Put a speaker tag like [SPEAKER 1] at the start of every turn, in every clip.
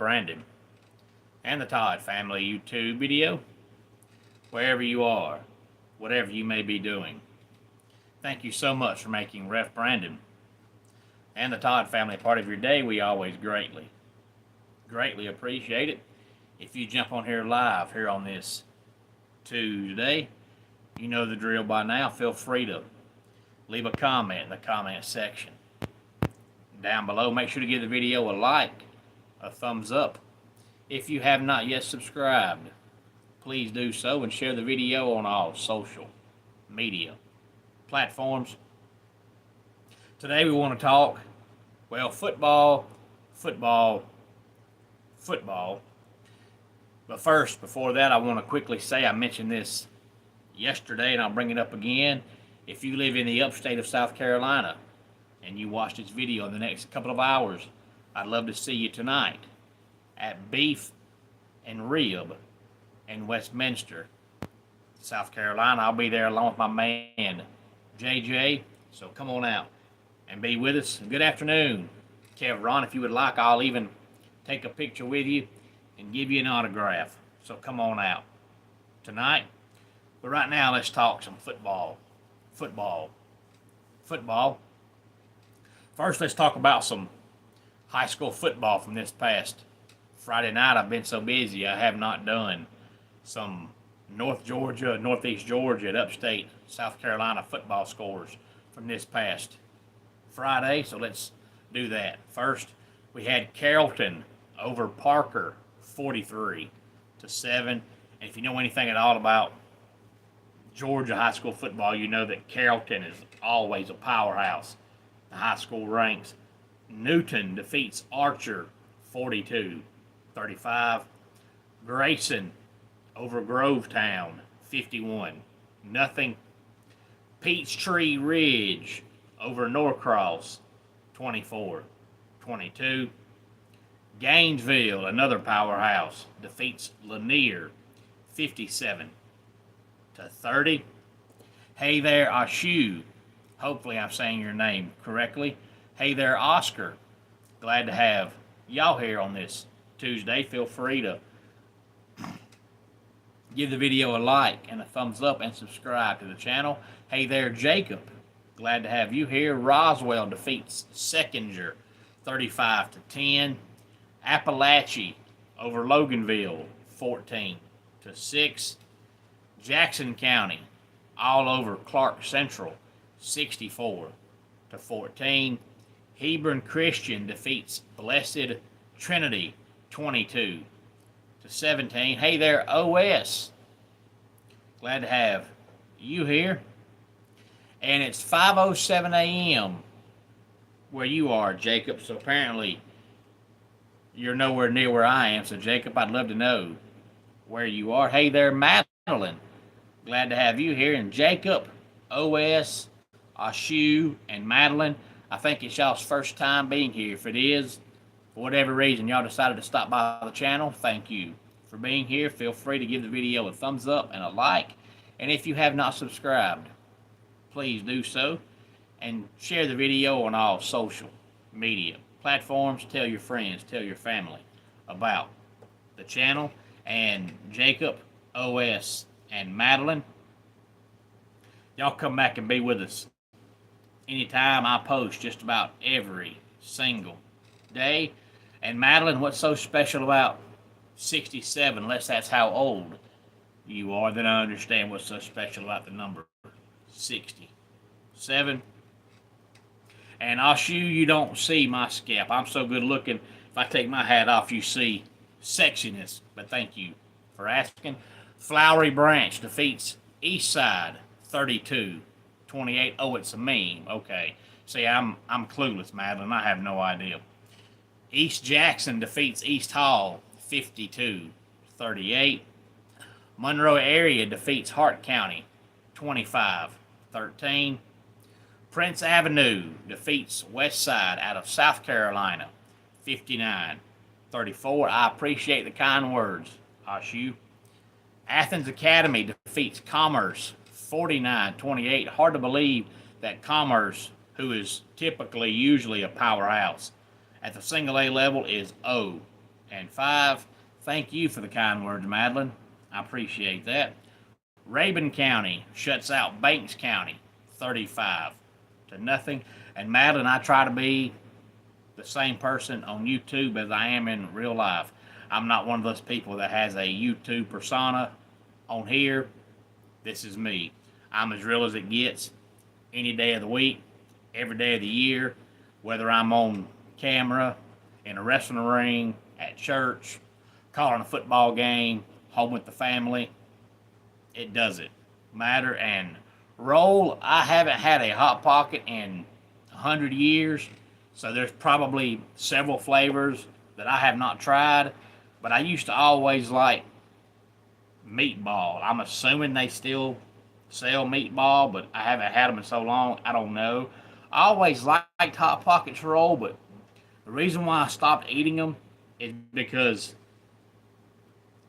[SPEAKER 1] Brandon and the Todd Family YouTube video, wherever you are, whatever you may be doing. Thank you so much for making Ref Brandon and the Todd Family a part of your day. We always greatly appreciate it. If you jump on here live here on this Tuesday, you know the drill by now. Feel free to leave a comment in the comment section down below. Make sure to give the video a like, a thumbs up. If you have not yet subscribed, please do so and share the video on all social media platforms. Today we want to talk, well, football. But first, before that, I want to quickly say I mentioned this yesterday and I'll bring it up again. If you live in the upstate of South Carolina and you watch this video in the next couple of hours, I'd love to see you tonight at Beef and Rib in Westminster, South Carolina. I'll be there along with my man, JJ. So come on out and be with us. Good afternoon, Kev Ron. If you would like, I'll even take a picture with you and give you an autograph. So come on out tonight. But right now, let's talk some football. First, let's talk about some high school football from this past Friday night. I've been so busy, I have not done some Northeast Georgia, and upstate South Carolina football scores from this past Friday. So let's do that. First, we had Carrollton over Parker, 43-7. And if you know anything at all about Georgia high school football, you know that Carrollton is always a powerhouse. The high school ranks. Newton defeats Archer 42-35. Grayson over Grovetown 51-0. Peachtree Ridge over Norcross 24-22. Gainesville, another powerhouse, defeats Lanier 57-30. Hey there, Ashu. Hopefully I'm saying your name correctly. Hey there, Oscar. Glad to have y'all here on this Tuesday. Feel free to give the video a like and a thumbs up and subscribe to the channel. Hey there, Jacob. Glad to have you here. Roswell defeats Seckinger 35-10. Appalachia over Loganville 14-6. Jackson County all over Clark Central 64-14. Hebron Christian defeats Blessed Trinity 22-17. Hey there, OS. Glad to have you here. And it's 5:07 a.m. where you are, Jacob. So apparently you're nowhere near where I am. So Jacob, I'd love to know where you are. Hey there, Madeline. Glad to have you here. And Jacob, OS, Ashu, and Madeline, I think it's y'all's first time being here. If it is, for whatever reason, y'all decided to stop by the channel, thank you for being here. Feel free to give the video a thumbs up and a like. And if you have not subscribed, please do so. And share the video on all social media platforms. Tell your friends, tell your family about the channel. And Jacob, OS, and Madeline, y'all come back and be with us anytime. I post just about every single day. And Madeline, what's so special about 67, unless that's how old you are, then I understand what's so special about the number 67. And Ashu, you don't see my scalp. I'm so good looking. If I take my hat off, you see sexiness. But thank you for asking. Flowery Branch defeats Eastside 32-28. Oh, it's a meme. Okay. See, I'm clueless, Madeline. I have no idea. East Jackson defeats East Hall 52-38. Monroe area defeats Hart County 25-13. Prince Avenue defeats Westside out of South Carolina 59-34. I appreciate the kind words, Ashu. Athens Academy defeats Commerce 49-28. Hard to believe that Commerce, who is typically usually a powerhouse at the single A level, is and 5. Thank you for the kind words, Madeline. I appreciate that. Rabun County shuts out Banks County 35-0. And Madeline, I try to be the same person on YouTube as I am in real life. I'm not one of those people that has a YouTube persona on here. This is me. I'm as real as it gets any day of the week, every day of the year, whether I'm on camera, in a wrestling ring, at church, calling a football game, home with the family. It doesn't matter. And roll, I haven't had a Hot Pocket in 100 years, so there's probably several flavors that I have not tried, but I used to always like meatball. I'm assuming they still sell meatball, but I haven't had them in so long, I don't know. I always liked Hot Pockets roll, but the reason why I stopped eating them is because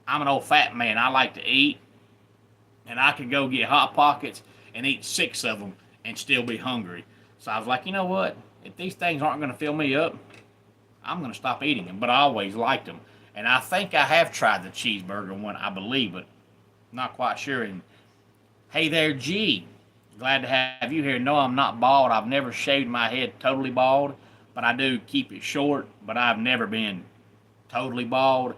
[SPEAKER 1] I'm an old fat man. I like to eat, and I could go get Hot Pockets and eat 6 of them and still be hungry. So I was like, you know what? If these things aren't going to fill me up, I'm going to stop eating them. But I always liked them. And I think I have tried the cheeseburger one, I believe, but not quite sure. And hey there, G. Glad to have you here. No, I'm not bald. I've never shaved my head totally bald, but I do keep it short. But I've never been totally bald.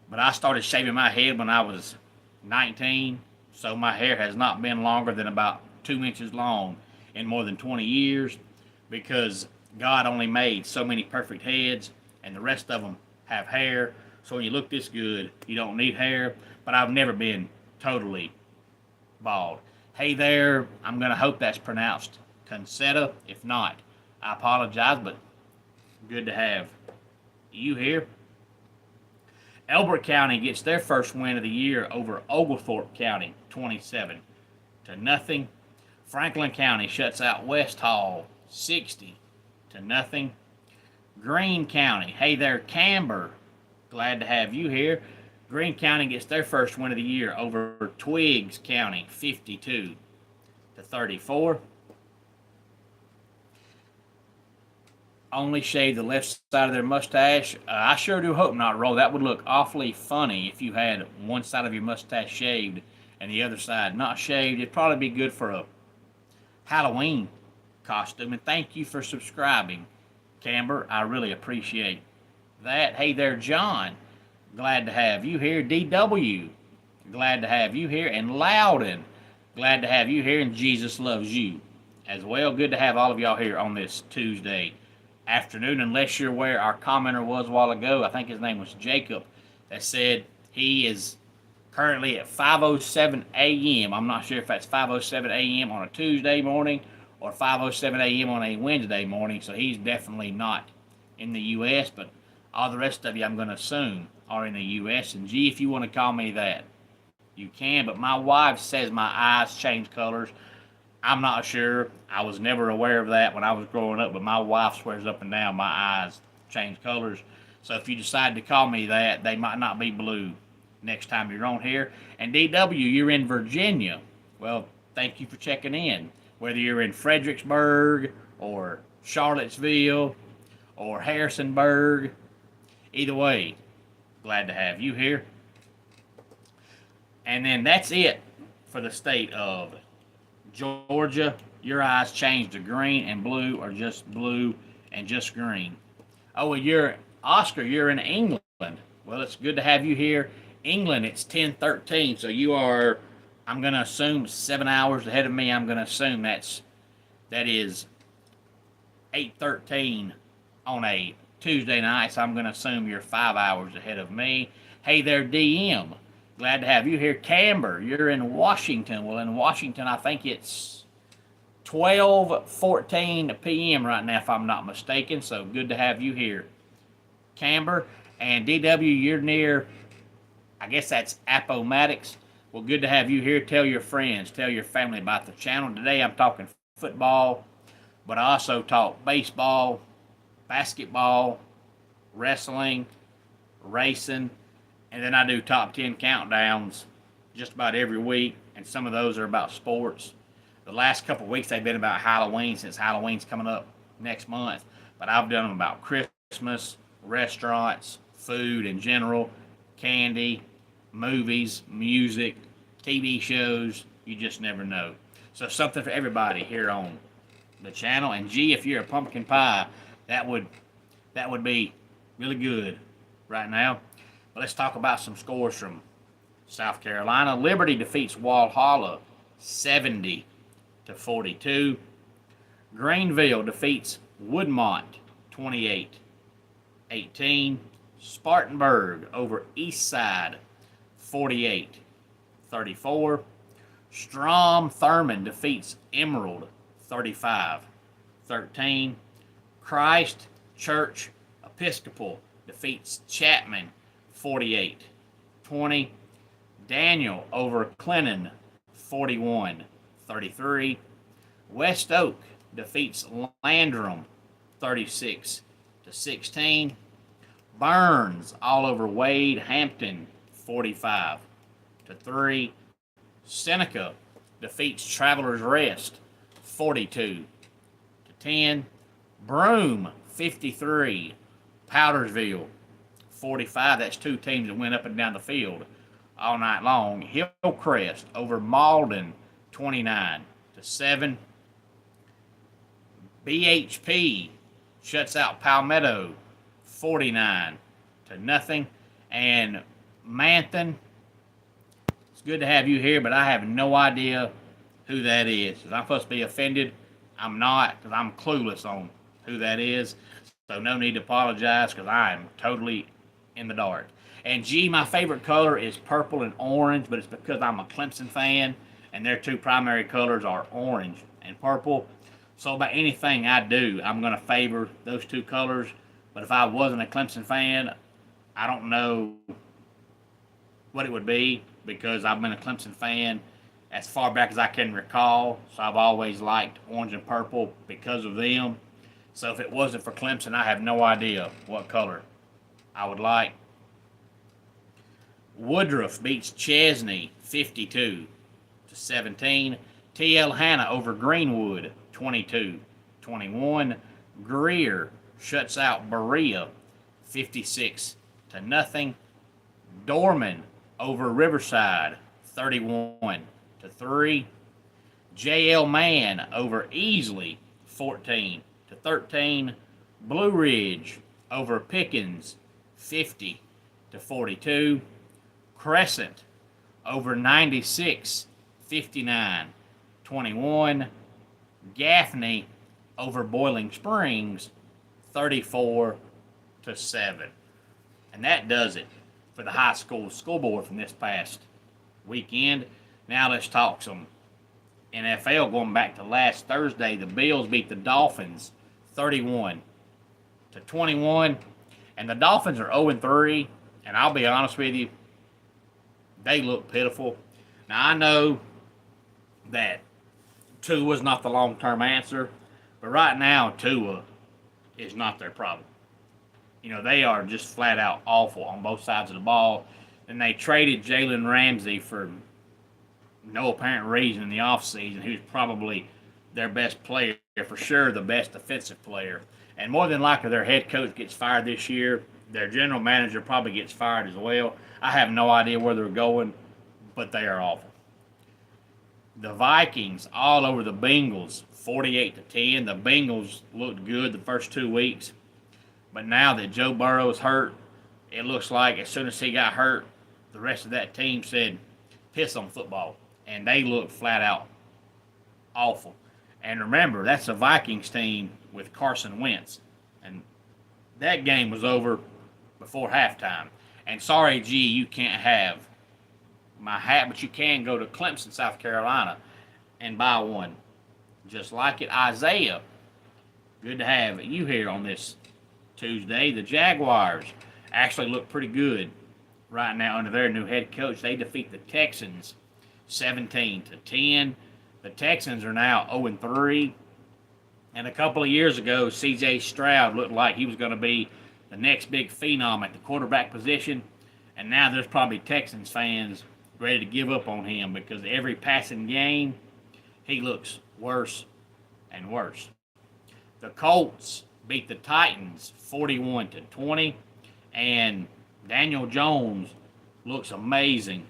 [SPEAKER 1] But I started shaving my head when I was 19, so my hair has not been longer than about 2 inches long in more than 20 years because God only made so many perfect heads, and the rest of them have hair. So when you look this good, you don't need hair. But I've never been totally bald. Hey there, I'm going to hope that's pronounced Concetta. If not, I apologize, but good to have you here. Elbert County gets their first win of the year over Oglethorpe County, 27-0. Franklin County shuts out West Hall, 60-0. Greene County, hey there, Camber. Glad to have you here. Greene County gets their first win of the year over Twiggs County, 52-34. Only shave the left side of their mustache. I sure do hope not, Roll. That would look awfully funny if you had one side of your mustache shaved and the other side not shaved. It'd probably be good for a Halloween costume. And thank you for subscribing, Camber. I really appreciate that. Hey there, John. Glad to have you here. DW. Glad to have you here. And Loudon. Glad to have you here. And Jesus loves you as well. Good to have all of y'all here on this Tuesday afternoon, unless you're where our commenter was a while ago. I think his name was Jacob, that said he is currently at 5:07 a.m. I'm not sure if that's 5:07 a.m. on a Tuesday morning or 5:07 a.m. on a Wednesday morning, so he's definitely not in the U.S., but all the rest of you, I'm going to assume, are in the U.S. And gee, if you want to call me that, you can, but my wife says my eyes change colors. I'm not sure. I was never aware of that when I was growing up, but my wife swears up and down my eyes change colors. So if you decide to call me that, they might not be blue next time you're on here. And DW, you're in Virginia. Well, thank you for checking in. Whether you're in Fredericksburg or Charlottesville or Harrisonburg, either way, glad to have you here. And then that's it for the state of Georgia. Your eyes change to green and blue, or just blue and just green. Oh, well, you're Oscar. You're in England. Well, it's good to have you here. England, it's 10:13, so you are, I'm going to assume, 7 hours ahead of me. I'm going to assume that is 8:13 on a Tuesday night, so I'm going to assume you're 5 hours ahead of me. Hey there, DM. Glad to have you here. Camber, you're in Washington. Well, in Washington, I think it's 12:14 p.m. right now, if I'm not mistaken. So good to have you here, Camber. And DW, you're near, I guess that's Appomattox. Well, good to have you here. Tell your friends, tell your family about the channel. Today I'm talking football, but I also talk baseball, basketball, wrestling, racing, and then I do top 10 countdowns just about every week, and some of those are about sports. The last couple of weeks they've been about Halloween, since Halloween's coming up next month, but I've done them about Christmas, restaurants, food in general, candy, movies, music, TV shows. You just never know. So something for everybody here on the channel. And G, if you're a pumpkin pie, that would be really good right now. But let's talk about some scores from South Carolina. Liberty defeats Walhalla 70-42. Greenville defeats Woodmont 28-18. Spartanburg over Eastside 48-34. Strom Thurmond defeats Emerald 35-13. Christ Church Episcopal defeats Chapman 48-20. Daniel over Clinton 41-33. West Oak defeats Landrum 36-16. Burns all over Wade Hampton 45-3. Seneca defeats Travelers Rest 42-10. Broome 53. Powdersville 45. That's two teams that went up and down the field all night long. Hillcrest over Malden 29-7. BHP shuts out Palmetto 49-0. And Manthan, it's good to have you here, but I have no idea who that is. If I'm supposed to be offended, I'm not, because I'm clueless on who that is. So no need to apologize, because I am totally in the dark. And G, my favorite color is purple and orange, but it's because I'm a Clemson fan, and their two primary colors are orange and purple. So about anything I do, I'm going to favor those two colors. But if I wasn't a Clemson fan, I don't know what it would be, because I've been a Clemson fan as far back as I can recall. So I've always liked orange and purple because of them. So if it wasn't for Clemson, I have no idea what color I would like. Woodruff beats Chesney 52-17. T.L. Hanna over Greenwood 22-21. Greer shuts out Berea 56-0. Dorman over Riverside 31-3. J.L. Mann over Easley 14-13. Blue Ridge over Pickens 50-42. Crescent over 96 59-21. Gaffney over Boiling Springs 34-7. And that does it for the high school board from this past weekend. Now let's talk some NFL. Going back to last Thursday, the Bills beat the Dolphins 31-21. And the Dolphins are 0-3. And I'll be honest with you, they look pitiful. Now, I know that Tua is not the long-term answer, but right now, Tua is not their problem. You know, they are just flat out awful on both sides of the ball. And they traded Jalen Ramsey for no apparent reason in the offseason, who's probably their best player, for sure the best defensive player. And more than likely, their head coach gets fired this year. Their general manager probably gets fired as well. I have no idea where they're going, but they are awful. The Vikings all over the Bengals, 48-10. The Bengals looked good the first 2 weeks, but now that Joe Burrow's hurt, it looks like as soon as he got hurt, the rest of that team said, piss on football. And they look flat out awful. And remember, that's a Vikings team with Carson Wentz. And that game was over before halftime. And sorry, G, you can't have my hat, but you can go to Clemson, South Carolina, and buy one just like it. Isaiah, good to have you here on this Tuesday. The Jaguars actually look pretty good right now under their new head coach. They defeat the Texans 17-10. The Texans are now 0-3. And a couple of years ago, C.J. Stroud looked like he was going to be the next big phenom at the quarterback position. And now there's probably Texans fans ready to give up on him, because every passing game, he looks worse and worse. The Colts beat the Titans 41-20. And Daniel Jones looks amazing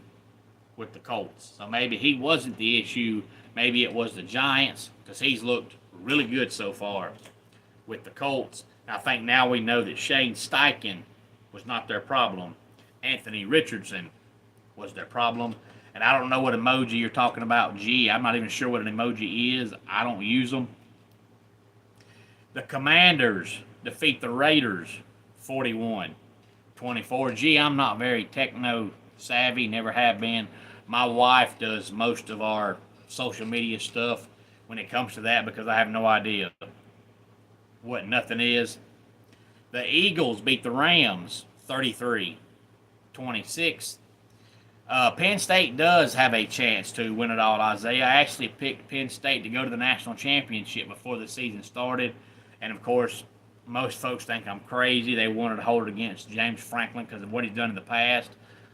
[SPEAKER 1] with the Colts. So maybe he wasn't the issue. Maybe it was the Giants, because he's looked really good so far with the Colts. I think now we know that Shane Steichen was not their problem. Anthony Richardson was their problem. And I don't know what emoji you're talking about. Gee, I'm not even sure what an emoji is. I don't use them. The Commanders defeat the Raiders 41-24. Gee, I'm not very techno savvy, never have been. My wife does most of our social media stuff when it comes to that, because I have no idea what nothing is. The Eagles beat the Rams 33-26. Penn State does have a chance to win it all, Isaiah. I actually picked Penn State to go to the national championship before the season started. And, of course, most folks think I'm crazy. They wanted to hold it against James Franklin because of what he's done in the past.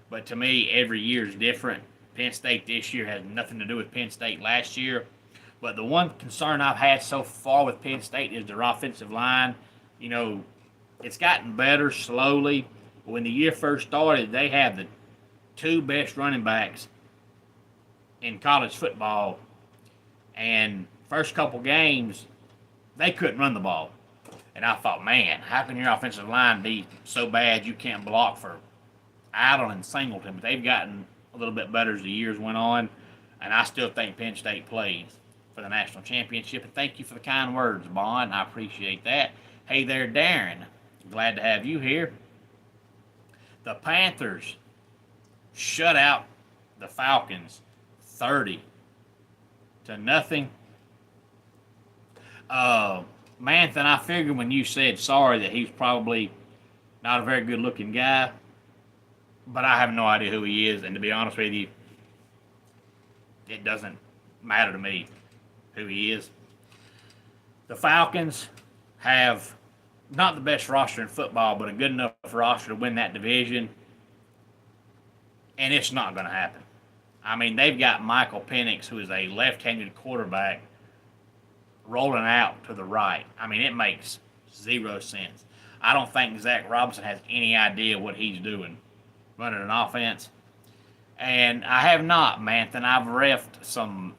[SPEAKER 1] But to me, every year is different. Penn State this year has nothing to do with Penn State last year. But the one concern I've had so far with Penn State is their offensive line. You know, it's gotten better slowly. When the year first started, they had the two best running backs in college football, and first couple games they couldn't run the ball. And I thought, man, how can your offensive line be so bad you can't block for Allen and Singleton? But they've gotten a little bit better as the years went on, and I still think Penn State plays for the national championship. And thank you for the kind words, Bond. I appreciate that. Hey there, Darren. Glad to have you here. The Panthers shut out the Falcons 30-0. Manthan, I figured when you said sorry that he's probably not a very good looking guy, but I have no idea who he is, and to be honest with you, it doesn't matter to me who he is. The Falcons have not the best roster in football, but a good enough roster to win that division. And it's not going to happen. I mean, they've got Michael Penix, who is a left-handed quarterback, rolling out to the right. I mean, it makes zero sense. I don't think Zach Robinson has any idea what he's doing running an offense. And I have not, Manthan. I've reffed some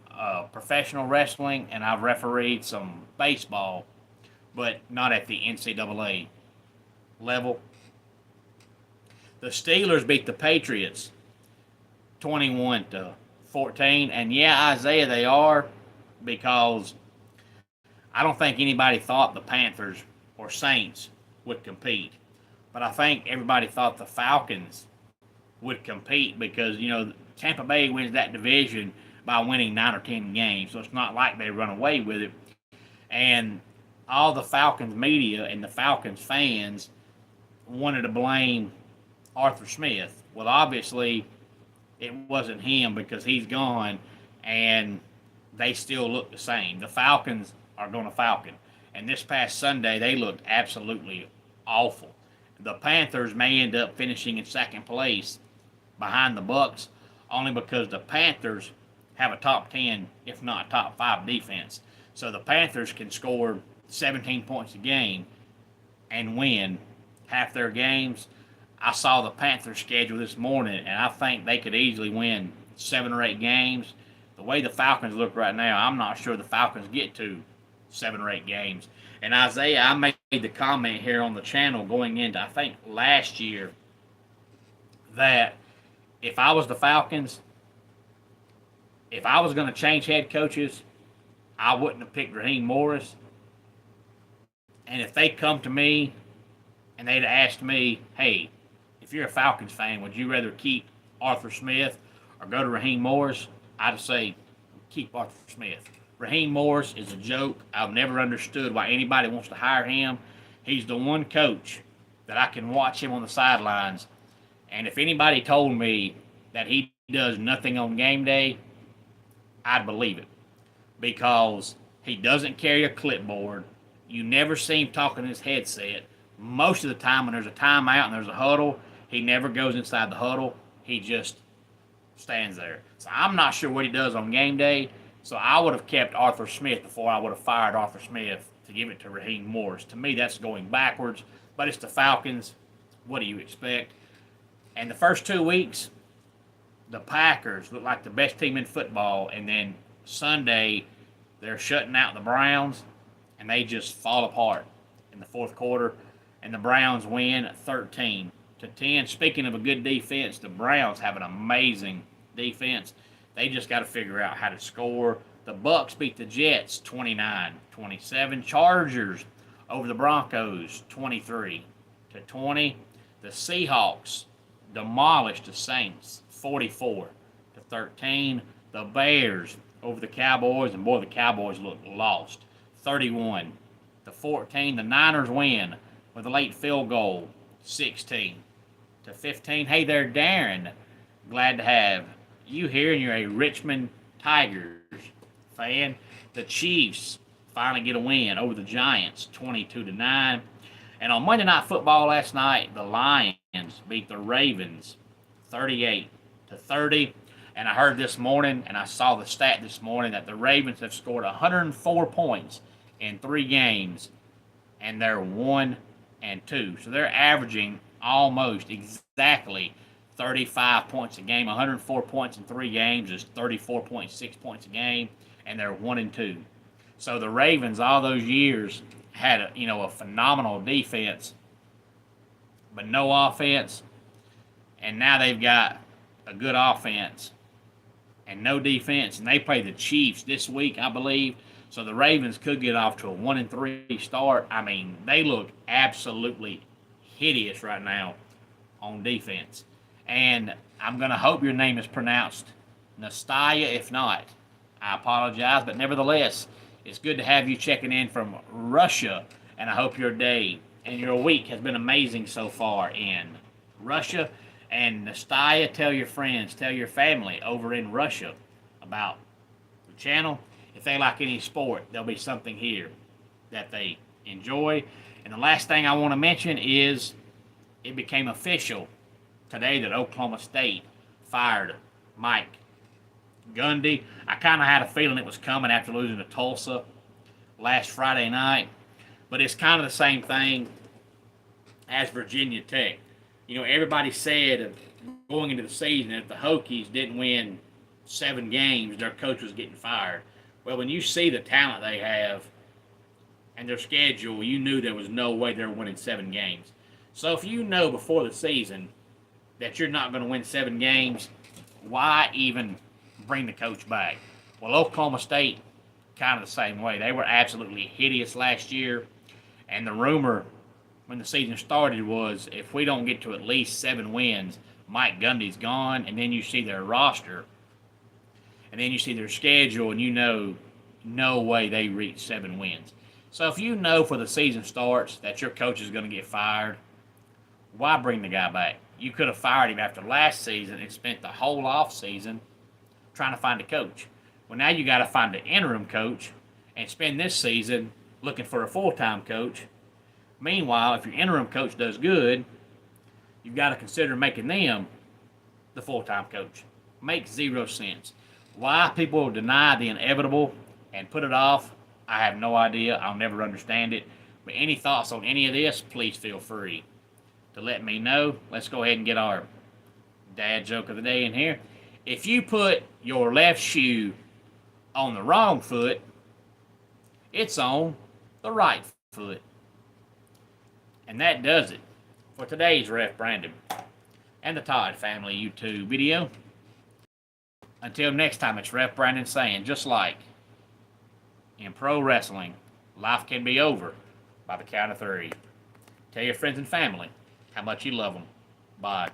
[SPEAKER 1] professional wrestling, and I've refereed some baseball, but not at the NCAA level. The Steelers beat the Patriots 21-14, and yeah, Isaiah, they are, because I don't think anybody thought the Panthers or Saints would compete, but I think everybody thought the Falcons would compete because, you know, Tampa Bay wins that division by winning 9 or 10 games, so it's not like they run away with it. And all the Falcons media and the Falcons fans wanted to blame Arthur Smith. Well, obviously, it wasn't him because he's gone, and they still look the same. The Falcons are going to Falcon. And this past Sunday, they looked absolutely awful. The Panthers may end up finishing in second place behind the Bucs, only because the Panthers have a top 10, if not top 5 defense. So the Panthers can score 17 points a game and win half their games. I saw the Panthers schedule this morning, and I think they could easily win 7 or 8 games. The way the Falcons look right now, I'm not sure the Falcons get to 7 or 8 games. And Isaiah, I made the comment here on the channel going into, I think, last year, that if I was the Falcons, if I was going to change head coaches, I wouldn't have picked Raheem Morris. And if they come to me and they'd asked me, hey, if you're a Falcons fan, would you rather keep Arthur Smith or go to Raheem Morris? I'd say keep Arthur Smith. Raheem Morris is a joke. I've never understood why anybody wants to hire him. He's the one coach that I can watch him on the sidelines. And if anybody told me that he does nothing on game day, I'd believe it. Because he doesn't carry a clipboard. You never see him talking in his headset. Most of the time when there's a timeout and there's a huddle, he never goes inside the huddle. He just stands there. So I'm not sure what he does on game day. So I would have kept Arthur Smith before I would have fired Arthur Smith to give it to Raheem Morris. To me, that's going backwards. But it's the Falcons. what do you expect? And the first 2 weeks, the Packers look like the best team in football, and then Sunday, they're shutting out the Browns, and they just fall apart in the fourth quarter, and the Browns win 13-10. Speaking of a good defense, the Browns have an amazing defense. They just got to figure out how to score. The Bucks beat the Jets 29-27. Chargers over the Broncos 23-20. The Seahawks demolished the Saints 44-13. The Bears over the Cowboys, and boy, the Cowboys look lost 31-14. The Niners win with a late field goal 16-15. Hey there, Darren. Glad to have you here, and you're a Richmond Tigers fan. The Chiefs finally get a win over the Giants 22-9. And on Monday Night Football last night, the Lions beat the Ravens 38-30. And I heard this morning, and I saw the stat this morning, that the Ravens have scored 104 points in 3 games, and they're 1-2. So they're averaging almost exactly 35 points a game. 104 points in 3 games is 34.6 points a game, and they're 1-2. So the Ravens, all those years, had a phenomenal defense, but no offense, and now they've got a good offense and no defense, and they play the Chiefs this week, I believe. So the Ravens could get off to a 1-3 start. I mean, they look absolutely hideous right now on defense. And I'm going to hope your name is pronounced Nastya. If not, I apologize. But nevertheless, it's good to have you checking in from Russia. And I hope your day and your week has been amazing so far in Russia. And Nastya, tell your friends, tell your family over in Russia about the channel. If they like any sport, there'll be something here that they enjoy. And the last thing I want to mention is it became official today that Oklahoma State fired Mike Gundy. I kind of had a feeling it was coming after losing to Tulsa last Friday night. But it's kind of the same thing as Virginia Tech. Everybody said going into the season if the Hokies didn't win 7 games, their coach was getting fired. Well, when you see the talent they have and their schedule, you knew there was no way they were winning 7 games. So if you know before the season that you're not going to win 7 games, why even bring the coach back? Well, Oklahoma State, kind of the same way. They were absolutely hideous last year, and the rumor when the season started was if we don't get to at least 7 wins, Mike Gundy's gone. And then you see their roster, and then you see their schedule, and you know no way they reach 7 wins. So if you know for the season starts that your coach is going to get fired, why bring the guy back? You could have fired him after last season and spent the whole off season trying to find a coach. Well, now you got to find an interim coach and spend this season looking for a full-time coach. Meanwhile, if your interim coach does good, you've got to consider making them the full-time coach. Makes 0 sense. Why people deny the inevitable and put it off, I have no idea. I'll never understand it. But any thoughts on any of this, please feel free to let me know. Let's go ahead and get our dad joke of the day in here. If you put your left shoe on the wrong foot, it's on the right foot. And that does it for today's Ref Brandon and the Todd Family YouTube video. Until next time, it's Ref Brandon saying, just like in pro wrestling, life can be over by the count of 3. Tell your friends and family how much you love them. Bye.